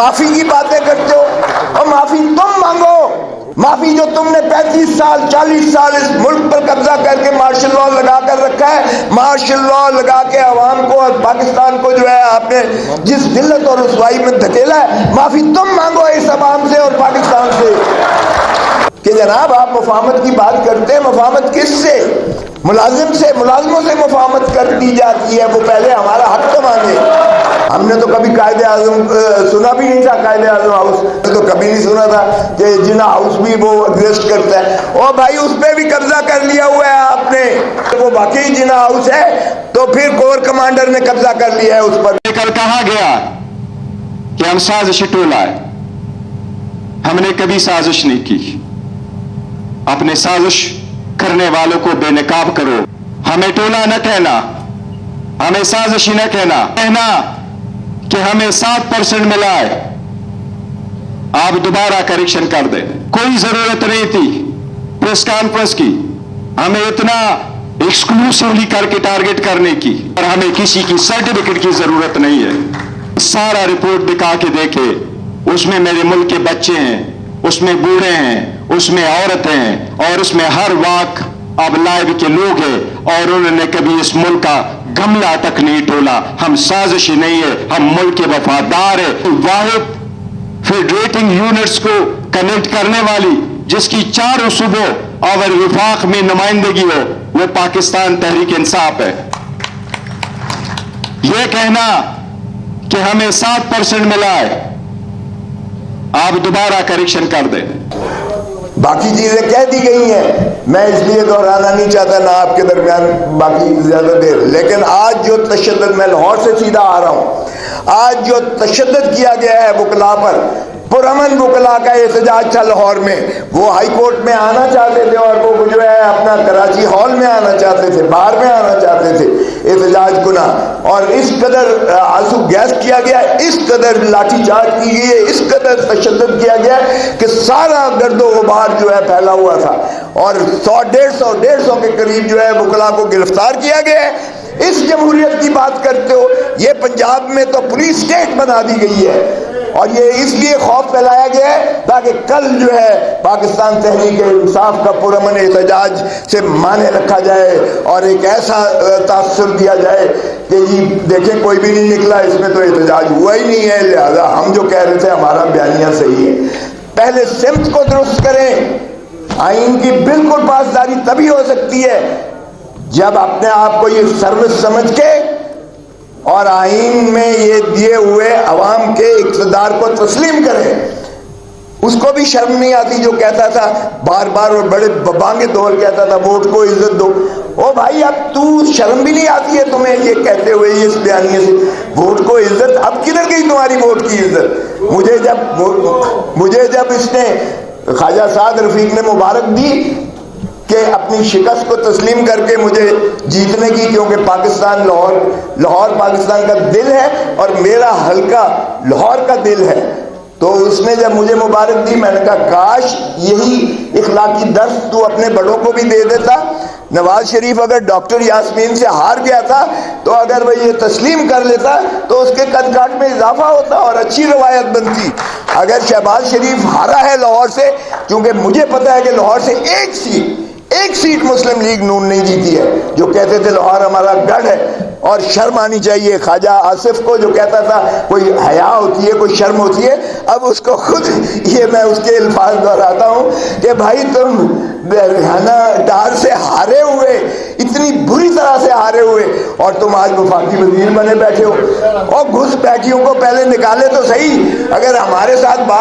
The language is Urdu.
معافی کی باتیں کرتے ہو، اور معافی تم مانگو، معافی جو تم نے 35 سال 40 سال اس ملک پر قبضہ کر کے مارشل لاء لگا کر رکھا ہے، مارشل لاء لگا کے عوام کو اور پاکستان کو جو ہے آپ نے جس ذلت اور رسوائی میں دھکیلا ہے، معافی تم مانگو اس عوام سے اور پاکستان سے۔ کہ جناب آپ مفاہمت کی بات کرتے ہیں، مفاہمت کس سے؟ ملازم سے، ملازموں سے مفاہمت کر دی جاتی ہے، وہ پہلے ہمارا حق تو مانگے۔ ہم نے تو کبھی قائد اعظم سنا بھی نہیں تھا، قائد اعظم ہاؤس تو کبھی نہیں سنا تھا کہ جنا ہاؤس بھی وہ ایگزسٹ کرتا ہے۔ او بھائی اس پہ بھی قبضہ کر لیا ہوا ہے آپ نے، وہ واقعی جنا ہاؤس ہے تو پھر کور کمانڈر نے قبضہ کر لیا ہے اس پر۔ کل کہا گیا کہ ہم سازش ٹولہ ہے، ہم نے کبھی سازش نہیں کی۔ اپنے سازش کرنے والوں کو بے نقاب کرو، ہمیں ٹولہ نہ کہنا، ہمیں سازشی نہ کہنا کہ ہمیں 7% ملا ہے، آپ دوبارہ کریکشن کر دیں۔ کوئی ضرورت نہیں تھی پریس کانفرنس کی، ہمیں اتنا ایکسکلوسیولی کر کے ٹارگٹ کرنے کی، اور ہمیں کسی کی سرٹیفکیٹ کی ضرورت نہیں ہے۔ سارا رپورٹ دکھا کے دیکھے، اس میں میرے ملک کے بچے ہیں، اس میں بوڑھے ہیں، اس میں عورتیں ہیں، اور اس میں ہر واقع اب لائب کے لوگ ہیں، اور انہوں نے کبھی اس ملک کا گملہ تک نہیں ٹولا۔ ہم سازشی نہیں ہے، ہم ملک کے وفادار ہیں۔ واحد فیڈریٹنگ یونٹس کو کنیکٹ کرنے والی جس کی 4 صوبوں اور وفاق میں نمائندگی ہو، وہ پاکستان تحریک انصاف ہے۔ یہ کہنا کہ ہمیں 7% ملا ہے، آپ دوبارہ کریکشن کر دیں۔ باقی چیزیں کہہ دی گئی ہیں، میں اس لیے دہرانا نہیں چاہتا نہ آپ کے درمیان باقی زیادہ دیر، لیکن آج جو تشدد، میں لاہور سے سیدھا آ رہا ہوں، آج جو تشدد کیا گیا ہے وکلاء پر، پرامن وکلاء کا احتجاج تھا لاہور میں، وہ ہائی کورٹ میں آنا چاہتے تھے اور وہ جو ہے اپنا کراچی ہال میں آنا چاہتے تھے، بار میں آنا چاہتے تھے احتجاج کنا، اور اس قدر آنسو گیس کیا گیا، اس قدر لاٹھی چارج کی گئی ہے، اس قدر تشدد کیا گیا کہ سارا گرد و غبار جو ہے پھیلا ہوا تھا، اور 100 کے قریب جو ہے وکلاء کو گرفتار کیا گیا ہے۔ اس جمہوریت کی بات کرتے ہو، یہ پنجاب میں تو پولیس اسٹیٹ بنا دی گئی ہے، اور یہ اس لیے خوف پھیلایا گیا ہے تاکہ کل جو ہے پاکستان تحریک انصاف کا پرامن احتجاج سے مانے رکھا جائے، اور ایک ایسا تاثر دیا جائے کہ جی دیکھیں کوئی بھی نہیں نکلا، اس میں تو احتجاج ہوا ہی نہیں ہے، لہذا ہم جو کہہ رہے تھے ہمارا بیانیہ صحیح ہے۔ پہلے سمت کو درست کریں۔ آئین کی بالکل پاسداری تبھی ہو سکتی ہے جب اپنے آپ کو یہ سروس سمجھ کے اور آئین میں یہ دیے ہوئے عوام کے اقتدار کو تسلیم کریں۔ اس کو بھی شرم نہیں آتی جو کہتا تھا بار بار اور بڑے بانگے دور کہتا تھا ووٹ کو عزت دو۔ او بھائی اب تو شرم بھی نہیں آتی ہے تمہیں یہ کہتے ہوئے اس بیانیے سے ووٹ کو عزت؟ اب کدھر گئی تمہاری ووٹ کی عزت؟ مجھے جب اس نے خواجہ سعد رفیق نے مبارک دی کہ اپنی شکست کو تسلیم کر کے مجھے جیتنے کی، کیونکہ پاکستان لاہور پاکستان کا دل ہے اور میرا حلقہ لاہور کا دل ہے، تو اس نے جب مجھے مبارک دی میں نے کہا کاش یہی اخلاقی درس تو اپنے بڑوں کو بھی دے دیتا۔ نواز شریف اگر ڈاکٹر یاسمین سے ہار گیا تھا تو اگر وہ یہ تسلیم کر لیتا تو اس کے قد کاٹ میں اضافہ ہوتا اور اچھی روایت بنتی۔ اگر شہباز شریف ہارا ہے لاہور سے، کیونکہ مجھے پتا ہے کہ لاہور سے ایک سیٹ مسلم لیگ نون نہیں جیتی ہے، جو کہتے تھے لاہور ہمارا گڑھ ہے، اور شرم آنی چاہیے خواجہ آصف کو جو کہتا تھا کوئی حیا ہوتی ہے کوئی شرم ہوتی ہے، اب اس کو خود یہ میں اس کے الفاظ دہراتا ہوں کہ بھائی تم ریحانہ ڈار سے ہارے ہوئے، اتنی بری طرح سے ہارے ہوئے، اور تم آج وفاقی وزیر بنے بیٹھے ہو، اور گھس بیٹھیوں کو پہلے نکالے تو صحیح۔ اگر ہمارے ساتھ بات